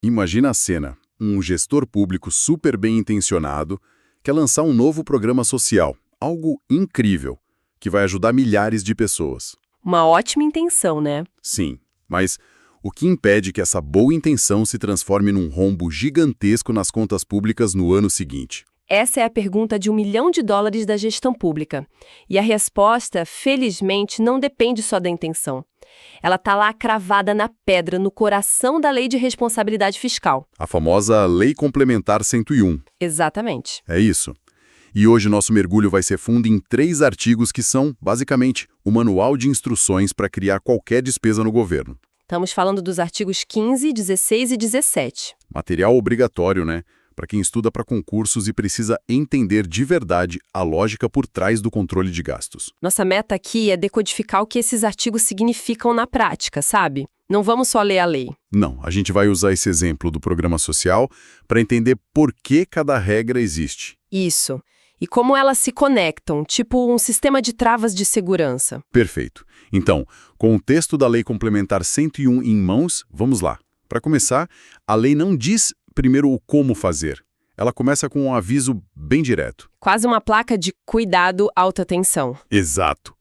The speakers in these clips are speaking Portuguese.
Imagina a cena. Um gestor público super bem intencionado quer lançar um novo programa social, algo incrível, que vai ajudar milhares de pessoas. Uma ótima intenção, né? Sim, mas o que impede que essa boa intenção se transforme num rombo gigantesco nas contas públicas no ano seguinte? Essa é a pergunta de $1 milhão da gestão pública. E a resposta, felizmente, não depende só da intenção. Ela está lá cravada na pedra, no coração da Lei de Responsabilidade Fiscal. A famosa Lei Complementar 101. Exatamente. É isso. E hoje nosso mergulho vai ser fundo em 3 artigos que são, basicamente, o manual de instruções para criar qualquer despesa no governo. Estamos falando dos artigos 15, 16 e 17. Material obrigatório, né? Para quem estuda para concursos e precisa entender de verdade a lógica por trás do controle de gastos. Nossa meta aqui é decodificar o que esses artigos significam na prática, sabe? Não vamos só ler a lei. Não, a gente vai usar esse exemplo do programa social para entender por que cada regra existe. Isso. E como elas se conectam, tipo um sistema de travas de segurança. Perfeito. Então, com o texto da Lei Complementar 101 em mãos, vamos lá. Para começar, a lei não diz primeiro o como fazer. Ela começa com um aviso bem direto. Quase uma placa de cuidado, alta tensão. Exato.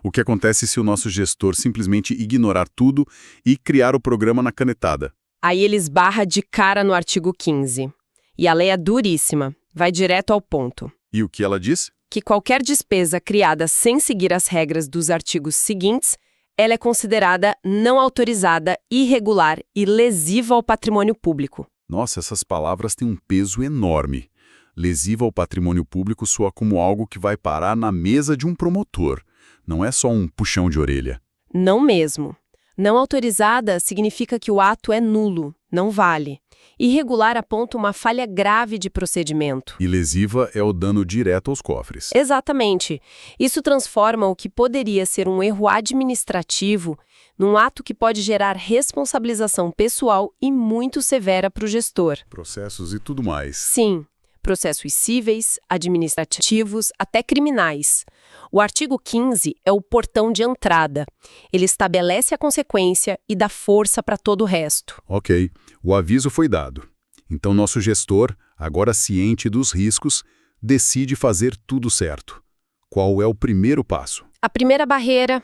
O que acontece se o nosso gestor simplesmente ignorar tudo e criar o programa na canetada? Aí ele esbarra de cara no artigo 15. E a lei é duríssima, vai direto ao ponto. E o que ela diz? Que qualquer despesa criada sem seguir as regras dos artigos seguintes, ela é considerada não autorizada, irregular e lesiva ao patrimônio público. Nossa, essas palavras têm um peso enorme. Lesiva ao patrimônio público soa como algo que vai parar na mesa de um promotor. Não é só um puxão de orelha. Não mesmo. Não autorizada significa que o ato é nulo, não vale. Irregular aponta uma falha grave de procedimento. E lesiva é o dano direto aos cofres. Exatamente. Isso transforma o que poderia ser um erro administrativo num ato que pode gerar responsabilização pessoal e muito severa para o gestor. Processos e tudo mais. Sim. Processos cíveis, administrativos, até criminais. O artigo 15 é o portão de entrada. Ele estabelece a consequência e dá força para todo o resto. Ok, o aviso foi dado. Então nosso gestor, agora ciente dos riscos, decide fazer tudo certo. Qual é o primeiro passo? A primeira barreira,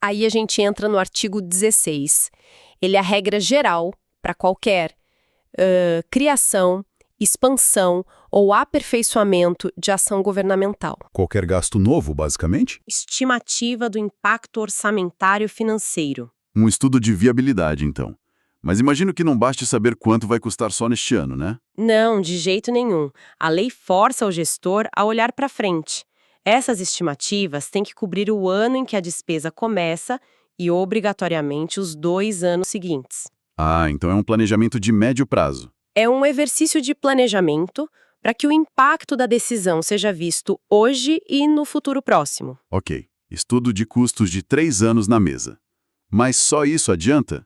aí a gente entra no artigo 16. Ele é a regra geral para qualquer criação, expansão ou aperfeiçoamento de ação governamental. Qualquer gasto novo, basicamente? Estimativa do impacto orçamentário financeiro. Um estudo de viabilidade, então. Mas imagino que não baste saber quanto vai custar só neste ano, né? Não, de jeito nenhum. A lei força o gestor a olhar para frente. Essas estimativas têm que cobrir o ano em que a despesa começa e, obrigatoriamente, os 2 anos seguintes. Ah, então é um planejamento de médio prazo. É um exercício de planejamento para que o impacto da decisão seja visto hoje e no futuro próximo. Ok, estudo de custos de 3 anos na mesa. Mas só isso adianta?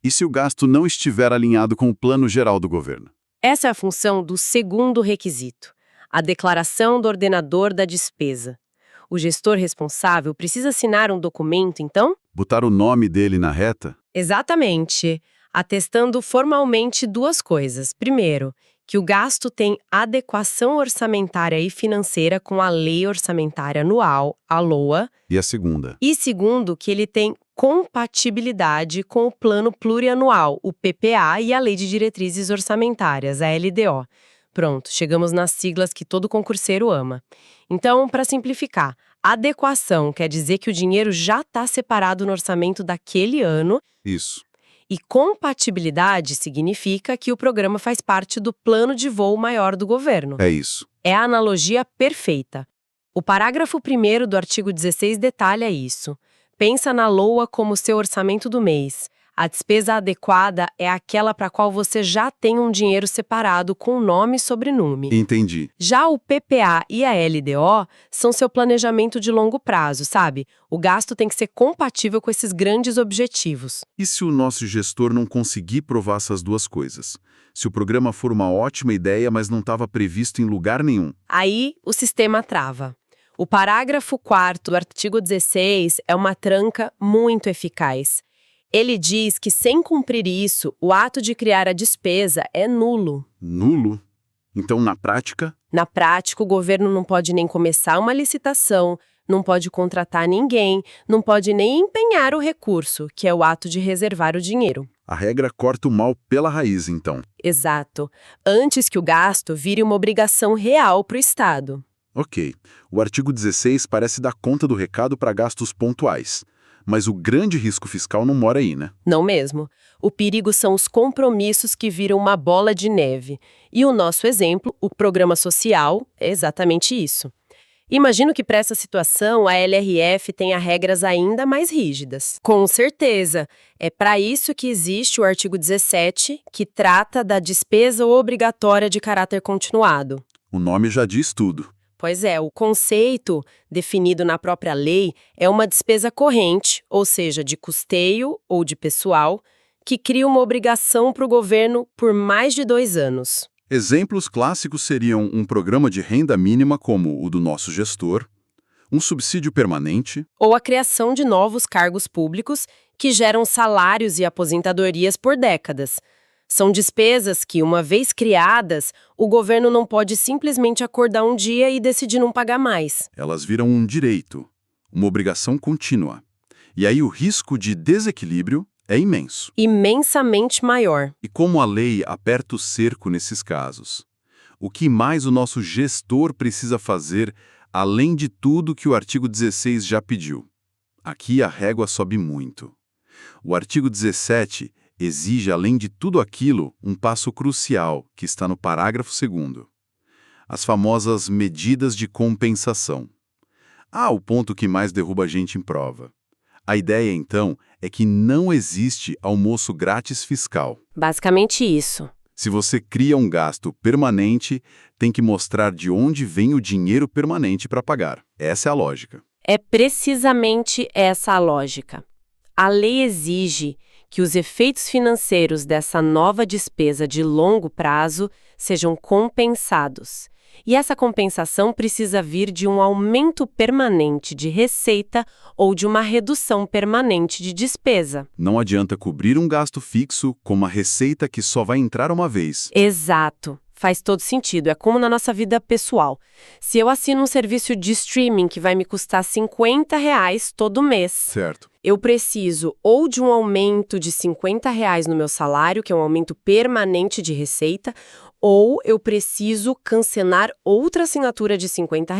E se o gasto não estiver alinhado com o plano geral do governo? Essa é a função do segundo requisito, a declaração do ordenador da despesa. O gestor responsável precisa assinar um documento, então? Botar o nome dele na reta? Exatamente. Atestando formalmente 2 coisas. Primeiro, que o gasto tem adequação orçamentária e financeira com a Lei Orçamentária Anual, a LOA. E a segunda? E segundo, que ele tem compatibilidade com o Plano Plurianual, o PPA, e a Lei de Diretrizes Orçamentárias, a LDO. Pronto, chegamos nas siglas que todo concurseiro ama. Então, para simplificar, adequação quer dizer que o dinheiro já está separado no orçamento daquele ano. Isso. E compatibilidade significa que o programa faz parte do plano de voo maior do governo. É isso. É a analogia perfeita. O parágrafo 1º do artigo 16 detalha isso. Pensa na LOA como seu orçamento do mês. A despesa adequada é aquela para a qual você já tem um dinheiro separado com nome e sobrenome. Entendi. Já o PPA e a LDO são seu planejamento de longo prazo, sabe? O gasto tem que ser compatível com esses grandes objetivos. E se o nosso gestor não conseguir provar essas 2 coisas? Se o programa for uma ótima ideia, mas não estava previsto em lugar nenhum? Aí, o sistema trava. O parágrafo 4º do artigo 16 é uma tranca muito eficaz. Ele diz que, sem cumprir isso, o ato de criar a despesa é nulo. Nulo? Então, na prática, Na prática, o governo não pode nem começar uma licitação, não pode contratar ninguém, não pode nem empenhar o recurso, que é o ato de reservar o dinheiro. a regra corta o mal pela raiz, então. Exato. Antes que o gasto vire uma obrigação real para o Estado. Ok, o artigo 16 parece dar conta do recado para gastos pontuais. Mas o grande risco fiscal não mora aí, né? Não mesmo. O perigo são os compromissos que viram uma bola de neve. E o nosso exemplo, o programa social, é exatamente isso. Imagino que para essa situação a LRF tenha regras ainda mais rígidas. Com certeza. É para isso que existe o artigo 17, que trata da despesa obrigatória de caráter continuado. O nome já diz tudo. Pois é, o conceito, definido na própria lei, é uma despesa corrente, ou seja, de custeio ou de pessoal, que cria uma obrigação para o governo por mais de 2 anos. Exemplos clássicos seriam um programa de renda mínima como o do nosso gestor, um subsídio permanente, Ou a criação de novos cargos públicos que geram salários e aposentadorias por décadas. São despesas que, uma vez criadas, o governo não pode simplesmente acordar um dia e decidir não pagar mais. elas viram um direito, uma obrigação contínua. E aí o risco de desequilíbrio é imenso. Imensamente maior. E como a lei aperta o cerco nesses casos? O que mais o nosso gestor precisa fazer, além de tudo que o artigo 16 já pediu? Aqui a régua sobe muito. O artigo 17 exige, além de tudo aquilo, um passo crucial, que está no parágrafo 2º. As famosas medidas de compensação. O ponto que mais derruba a gente em prova. A ideia, então, é que não existe almoço grátis fiscal. Basicamente isso. Se você cria um gasto permanente, tem que mostrar de onde vem o dinheiro permanente para pagar. Essa é a lógica. É precisamente essa a lógica. A lei exige que os efeitos financeiros dessa nova despesa de longo prazo sejam compensados. E essa compensação precisa vir de um aumento permanente de receita ou de uma redução permanente de despesa. Não adianta cobrir um gasto fixo com uma receita que só vai entrar uma vez. Exato. Faz todo sentido. É como na nossa vida pessoal. Se eu assino um serviço de streaming que vai me custar R$ 50 todo mês, Certo. eu preciso ou de um aumento de R$ 50 no meu salário, que é um aumento permanente de receita, ou eu preciso cancelar outra assinatura de R$ 50.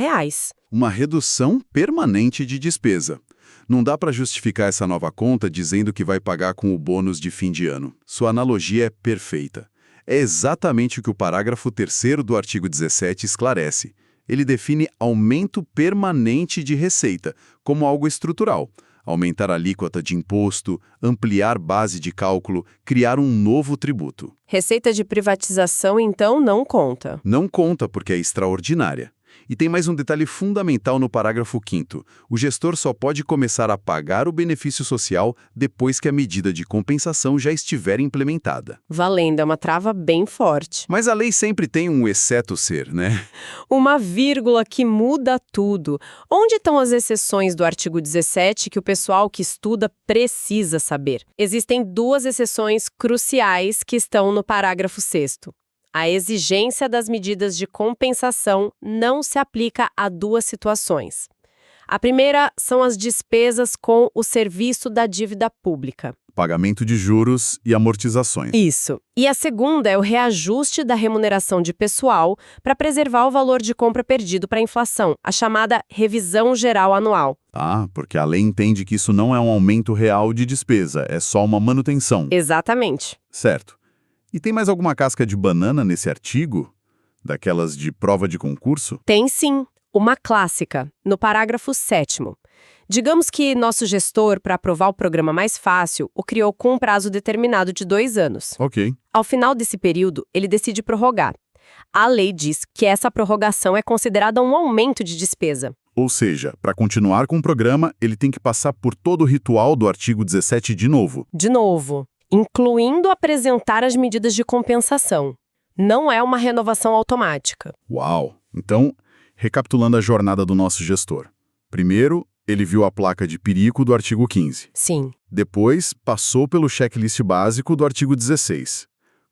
Uma redução permanente de despesa. Não dá para justificar essa nova conta dizendo que vai pagar com o bônus de fim de ano. Sua analogia é perfeita. É exatamente o que o parágrafo 3º do artigo 17 esclarece. Ele define aumento permanente de receita como algo estrutural. Aumentar a alíquota de imposto, ampliar base de cálculo, criar um novo tributo. Receita de privatização, então, não conta. Não conta porque é extraordinária. E tem mais um detalhe fundamental no parágrafo 5º. O gestor só pode começar a pagar o benefício social depois que a medida de compensação já estiver implementada. Valendo, é uma trava bem forte. Mas a lei sempre tem um exceto ser, né? Uma vírgula que muda tudo. Onde estão as exceções do artigo 17 que o pessoal que estuda precisa saber? Existem 2 exceções cruciais que estão no parágrafo 6º. A exigência das medidas de compensação não se aplica a 2 situações. A primeira são as despesas com o serviço da dívida pública. Pagamento de juros e amortizações. Isso. E a segunda é o reajuste da remuneração de pessoal para preservar o valor de compra perdido para a inflação, a chamada revisão geral anual. Porque a lei entende que isso não é um aumento real de despesa, é só uma manutenção. Exatamente. Certo. E tem mais alguma casca de banana nesse artigo? Daquelas de prova de concurso? Tem sim. Uma clássica, no parágrafo 7º. Digamos que nosso gestor, para aprovar o programa mais fácil, o criou com um prazo determinado de 2 anos. Ok. Ao final desse período, ele decide prorrogar. A lei diz que essa prorrogação é considerada um aumento de despesa. Ou seja, para continuar com o programa, ele tem que passar por todo o ritual do artigo 17 de novo. De novo, incluindo apresentar as medidas de compensação. Não é uma renovação automática. Uau! Então, recapitulando a jornada do nosso gestor. Primeiro, Ele viu a placa de perigo do artigo 15. Sim. Depois, passou pelo checklist básico do artigo 16.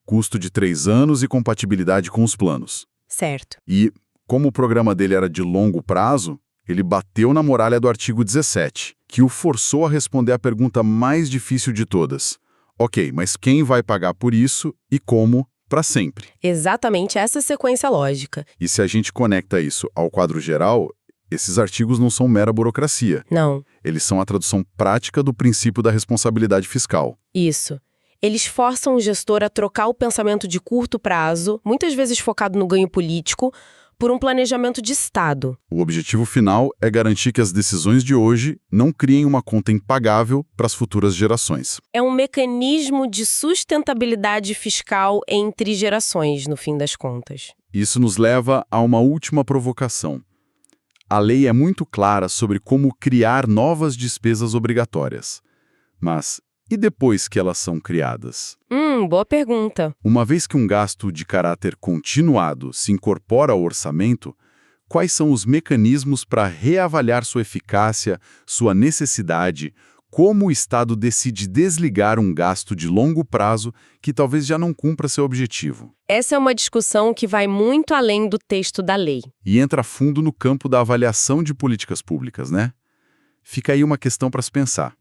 Custo de 3 anos e compatibilidade com os planos. Certo. E, como o programa dele era de longo prazo, ele bateu na muralha do artigo 17, que o forçou a responder a pergunta mais difícil de todas. Ok, mas quem vai pagar por isso e como para sempre? Exatamente essa sequência lógica. E se a gente conecta isso ao quadro geral, esses artigos não são mera burocracia. Não. Eles são a tradução prática do princípio da responsabilidade fiscal. Isso. Eles forçam o gestor a trocar o pensamento de curto prazo, muitas vezes focado no ganho político, por um planejamento de Estado. O objetivo final é garantir que as decisões de hoje não criem uma conta impagável para as futuras gerações. É um mecanismo de sustentabilidade fiscal entre gerações, no fim das contas. Isso nos leva a uma última provocação. A lei é muito clara sobre como criar novas despesas obrigatórias. Mas e depois que elas são criadas? Boa pergunta. Uma vez que um gasto de caráter continuado se incorpora ao orçamento, quais são os mecanismos para reavaliar sua eficácia, sua necessidade, como o Estado decide desligar um gasto de longo prazo que talvez já não cumpra seu objetivo? Essa é uma discussão que vai muito além do texto da lei. E entra fundo no campo da avaliação de políticas públicas, né? Fica aí uma questão para se pensar.